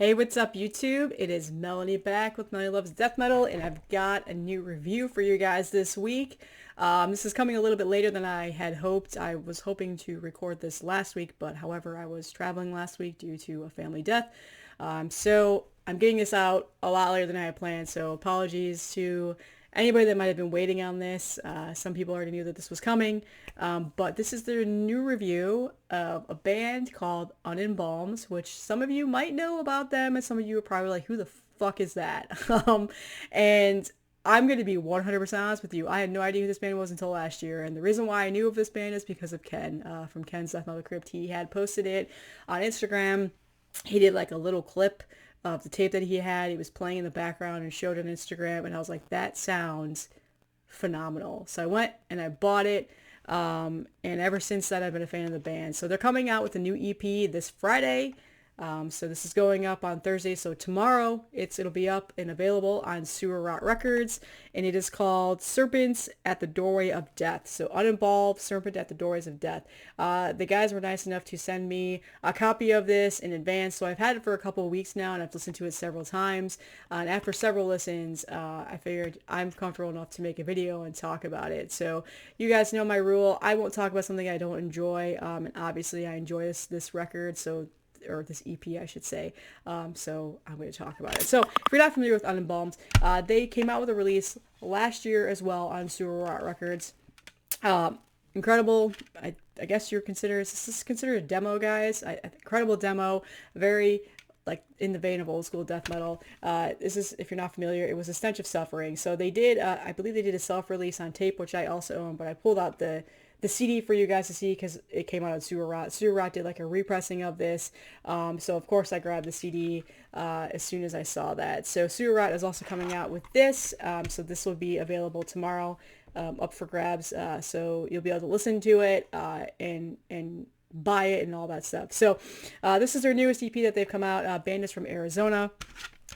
Hey, what's up, YouTube? It is Melanie back with Melanie Loves Death Metal, and I've got a new review for you guys this week. This is coming a little bit later than I had hoped. I was hoping to record this last week, but however, I was traveling last week due to a family death. So I'm getting this out a lot later than I had planned, so apologies to anybody that might have been waiting on this. Some people already knew that this was coming, but this is their new review of a band called Unembalmed, which some of you might know about them, and some of you are probably like, who the fuck is that? And I'm going to be 100% honest with you. I had no idea who this band was until last year, and the reason why I knew of this band is because of Ken from Ken's Death Metal Crypt. He had posted it on Instagram. He did like a little clip of the tape that he had. He was playing in the background and showed it on Instagram, and I was like, that sounds phenomenal. So I went and I bought it, and ever since that I've been a fan of the band. So they're coming out with a new EP this Friday. So this is going up on Thursday. So tomorrow it'll be up and available on Sewer Rot Records, and it is called Serpents at the Doorway of Death. So Uninvolved Serpent at the Doorways of Death. The guys were nice enough to send me a copy of this in advance. So I've had it for a couple of weeks now, and I've listened to it several times. And after several listens, I figured I'm comfortable enough to make a video and talk about it. So you guys know my rule. I won't talk about something I don't enjoy. And obviously I enjoy this record. So or this EP, I should say. So I'm going to talk about it. So if you're not familiar with Unembalmed, they came out with a release last year as well on Sewer Rot Records. Incredible. I guess this is considered a demo, guys. Incredible demo. Very like in the vein of old school death metal. This is, if you're not familiar, it was A Stench of Suffering. So they did, I believe they did a self-release on tape, which I also own, but I pulled out the CD for you guys to see because it came out on Sewer Rot. Sewer Rot did like a repressing of this. So of course I grabbed the CD as soon as I saw that. So Sewer Rot is also coming out with this. So this will be available tomorrow, up for grabs. So you'll be able to listen to it and buy it and all that stuff. So this is their newest EP that they've come out. Band is from Arizona.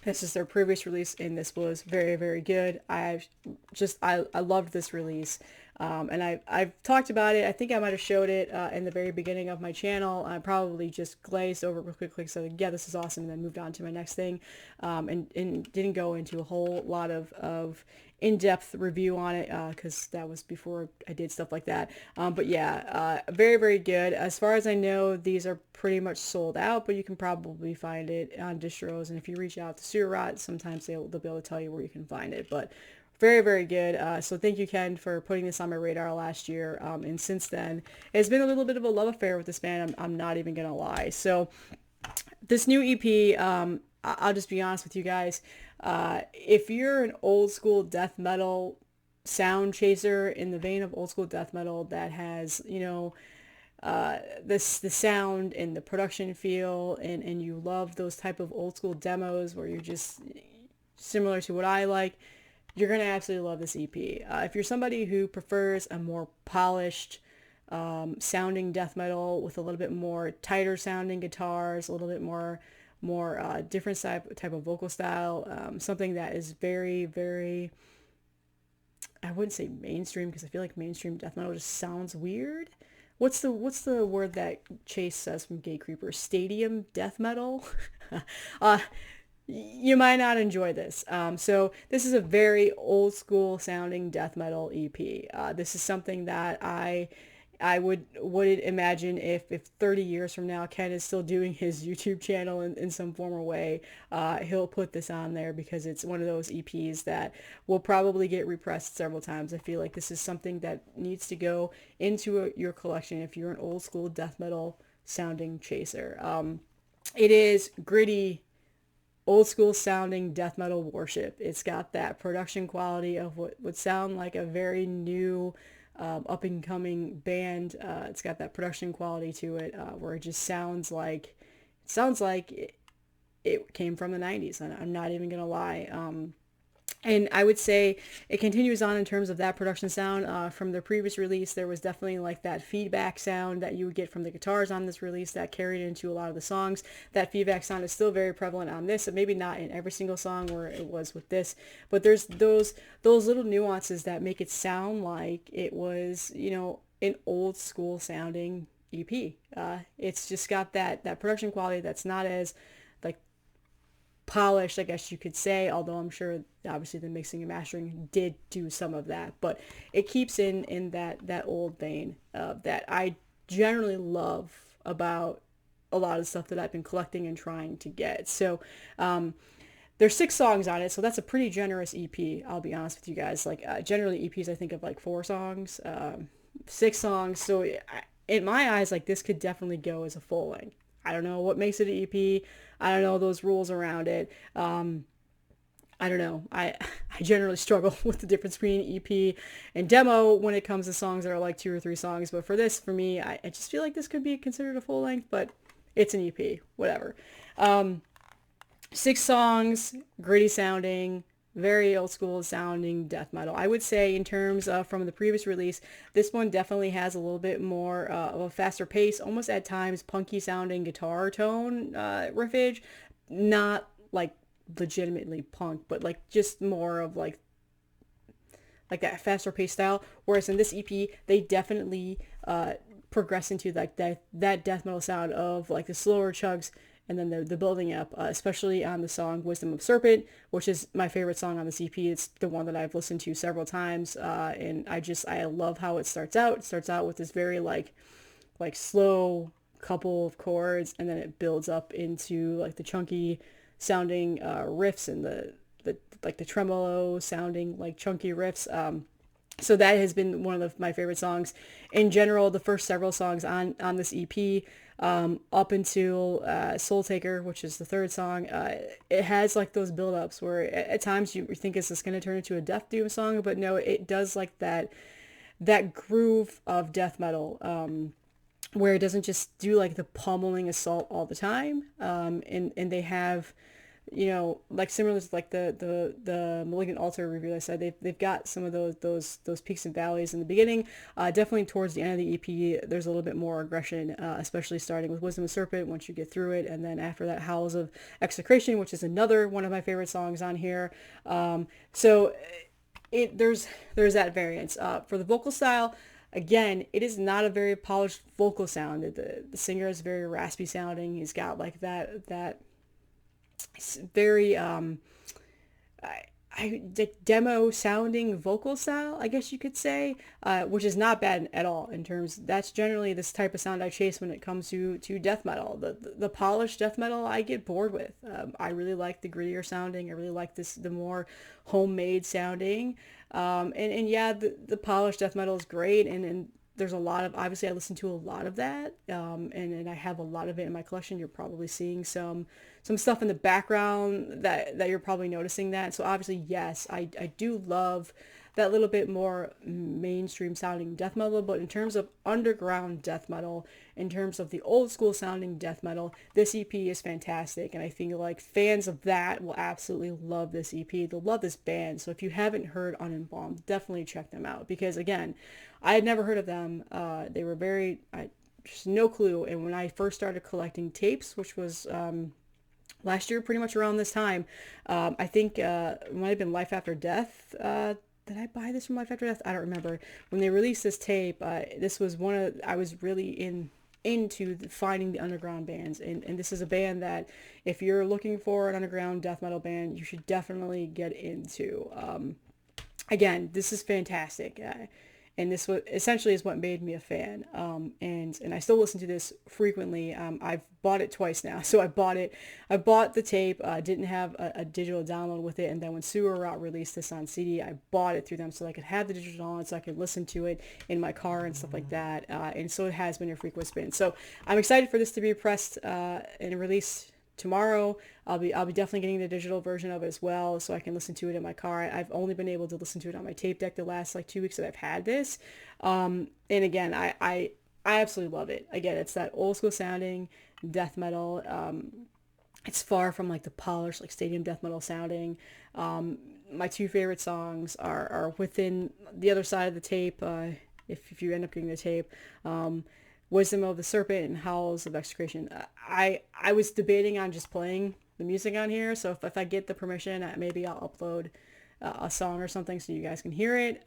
This is their previous release, and this was very, very good. I loved this release. And I've talked about it. I think I might have showed it in the very beginning of my channel. I probably just glazed over it real quickly, so yeah, this is awesome, and then moved on to my next thing, and didn't go into a whole lot of in-depth review on it because that was before I did stuff like that. But yeah, very, very good. As far as I know, these are pretty much sold out, but you can probably find it on distros, and if you reach out to Sewer Rot, sometimes they'll be able to tell you where you can find it. But very, very good. So thank you, Ken, for putting this on my radar last year. And since then, it's been a little bit of a love affair with this band. I'm not even going to lie. So this new EP, I'll just be honest with you guys. If you're an old school death metal sound chaser in the vein of old school death metal that has, the sound and the production feel, and you love those type of old school demos where you're just similar to what I like, you're going to absolutely love this EP. If you're somebody who prefers a more polished sounding death metal with a little bit more tighter sounding guitars, a little bit more different type of vocal style, something that is very, very, I wouldn't say mainstream because I feel like mainstream death metal just sounds weird. What's the word that Chase says from Gate Creeper? Stadium death metal? You might not enjoy this. So this is a very old school sounding death metal EP. This is something that I would imagine if 30 years from now Ken is still doing his YouTube channel in some form or way, he'll put this on there because it's one of those EPs that will probably get repressed several times. I feel like this is something that needs to go into your collection if you're an old school death metal sounding chaser. It is gritty, old school sounding death metal worship. It's got that production quality of what would sound like a very new up and coming band. It's got that production quality to it where it just sounds like it came from the 90s, and I'm not even gonna lie. And I would say it continues on in terms of that production sound. From the previous release, there was definitely like that feedback sound that you would get from the guitars on this release that carried into a lot of the songs. That feedback sound is still very prevalent on this, and maybe not in every single song where it was with this, but there's those little nuances that make it sound like it was, an old school sounding EP. It's just got that production quality that's not as like polished, I guess you could say, although I'm sure obviously the mixing and mastering did do some of that, but it keeps in that old vein that I generally love about a lot of stuff that I've been collecting and trying to get. So there's 6 songs on it, so that's a pretty generous EP. I'll be honest with you guys. Like generally EPs, I think of like 4 songs, 6 songs. So in my eyes, like this could definitely go as a full length. I don't know what makes it an EP. I don't know those rules around it. I don't know. I generally struggle with the difference between EP and demo when it comes to songs that are like 2 or 3 songs. But for this, for me, I just feel like this could be considered a full length, but it's an EP, whatever. 6 songs, gritty sounding, very old school sounding death metal. I would say in terms of from the previous release, this one definitely has a little bit more of a faster pace, almost at times punky sounding guitar tone riffage. Not like legitimately punk, but like just more of like that faster pace style. Whereas in this EP, they definitely progress into like that death metal sound of like the slower chugs and then the building up, especially on the song Wisdom of Serpent, which is my favorite song on this EP. It's the one that I've listened to several times, and I love how it starts out. It starts out with this very like slow couple of chords, and then it builds up into like the chunky sounding riffs and the like the tremolo sounding like chunky riffs. So that has been one of my favorite songs. In general, the first several songs on this EP, up until Soul Taker, which is the 3rd song, it has like those build-ups where at times you think is this going to turn into a Death Doom song, but no, it does like that groove of death metal, where it doesn't just do like the pummeling assault all the time, and they have, you know, like similar to like the Malignant Altar review I said, they've got some of those peaks and valleys in the beginning. Definitely towards the end of the EP, there's a little bit more aggression, especially starting with Wisdom of Serpent once you get through it, and then after that, Howls of Execration, which is another one of my favorite songs on here. So there's that variance. For the vocal style, again, it is not a very polished vocal sound. The singer is very raspy sounding. He's got like that very like demo sounding vocal style, I guess you could say, which is not bad at all in terms. That's generally this type of sound I chase when it comes to death metal. The polished death metal I get bored with. I really like the grittier sounding. I really like the more homemade sounding. And yeah, the polished death metal is great, and there's a lot of, obviously I listen to a lot of that, and I have a lot of it in my collection. You're probably seeing some stuff in the background that you're probably noticing that. So obviously, yes, I do love that little bit more mainstream sounding death metal, but in terms of underground death metal, in terms of the old school sounding death metal, this EP is fantastic, and I think like fans of that will absolutely love this EP. They'll love this band. So if you haven't heard Unembalmed, definitely check them out, because again, I had never heard of them. They were just no clue. And when I first started collecting tapes, which was last year, pretty much around this time, I think it might have been Life After Death. Did I buy this from Life After Death? I don't remember. When they released this tape, this was I was really into finding the underground bands, and this is a band that if you're looking for an underground death metal band, you should definitely get into. Again, this is fantastic. And this was essentially is what made me a fan. And I still listen to this frequently. I've bought it twice now. So I bought the tape, didn't have a digital download with it. And then when Sewer Rot released this on CD, I bought it through them so I could have the digital download so I could listen to it in my car and stuff like that. And so it has been a frequent spin. So I'm excited for this to be pressed and released tomorrow. I'll be definitely getting the digital version of it as well, so I can listen to it in my car. I've only been able to listen to it on my tape deck the last like 2 weeks that I've had this. And again, I absolutely love it. Again, it's that old school sounding death metal. It's far from like the polished like stadium death metal sounding. My 2 favorite songs are within the other side of the tape. If you end up getting the tape, Wisdom of the Serpent and Howls of Execration. I was debating on just playing the music on here, so if I get the permission, maybe I'll upload a song or something so you guys can hear it.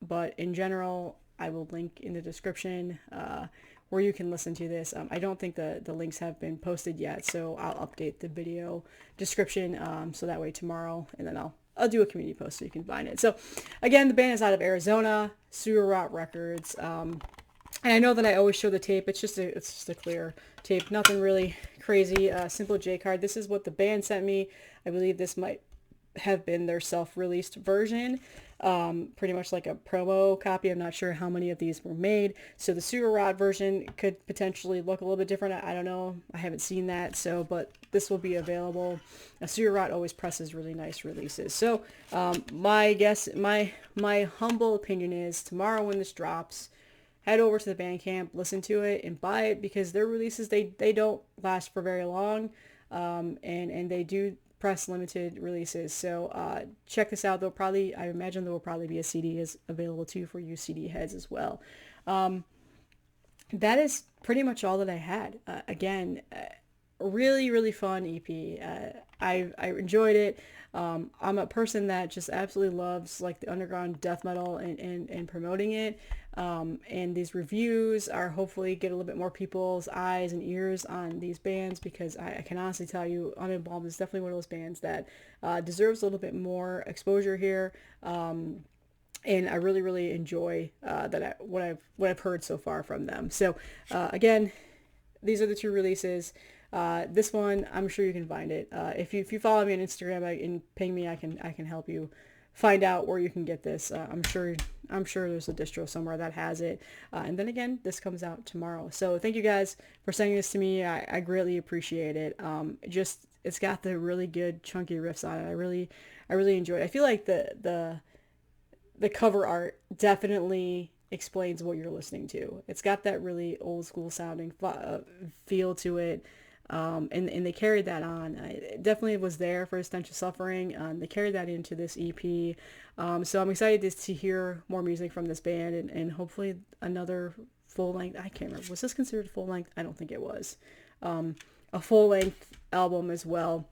But in general, I will link in the description where you can listen to this. I don't think the links have been posted yet, so I'll update the video description so that way tomorrow, and then I'll do a community post so you can find it. So again, the band is out of Arizona, Sewer Rot Records. And I know that I always show the tape. It's just a clear tape, nothing really crazy. Simple J card. This is what the band sent me. I believe this might have been their self-released version, pretty much like a promo copy. I'm not sure how many of these were made, so the Sewer Rod version could potentially look a little bit different. I don't know, I haven't seen that, so but this will be available. Sewer Rod always presses really nice releases, so my guess, my humble opinion is tomorrow when this drops, head over to the Bandcamp, listen to it, and buy it, because their releases, they don't last for very long, and they do press limited releases. So check this out. I imagine there will probably be a CD is available too for you CD heads as well. That is pretty much all that I had. Again, really, really fun EP. I enjoyed it. I'm a person that just absolutely loves like the underground death metal and promoting it. And these reviews are hopefully get a little bit more people's eyes and ears on these bands, because I can honestly tell you Unembalmed is definitely one of those bands that deserves a little bit more exposure here. And I really, really enjoy what I've heard so far from them. So again, these are the two releases. This one, I'm sure you can find it. If you follow me on Instagram and ping me, I can help you find out where you can get this. I'm sure there's a distro somewhere that has it. And then again, this comes out tomorrow. So thank you guys for sending this to me. I greatly appreciate it. It's got the really good chunky riffs on it. I really enjoy it. I feel like the cover art definitely explains what you're listening to. It's got that really old school sounding feel to it. And they carried that on. It definitely was there for A Stench of Suffering. They carried that into this EP. So I'm excited to hear more music from this band, and hopefully another full length. I can't remember. Was this considered full length? I don't think it was. A full length album as well.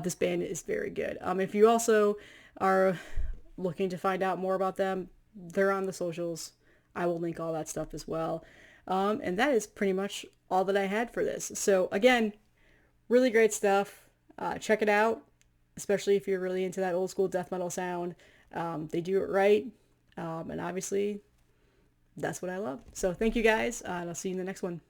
This band is very good. If you also are looking to find out more about them, they're on the socials. I will link all that stuff as well. And that is pretty much all that I had for this. So again, really great stuff. Check it out, especially if you're really into that old school death metal sound. They do it right. And obviously that's what I love. So thank you guys, and I'll see you in the next one.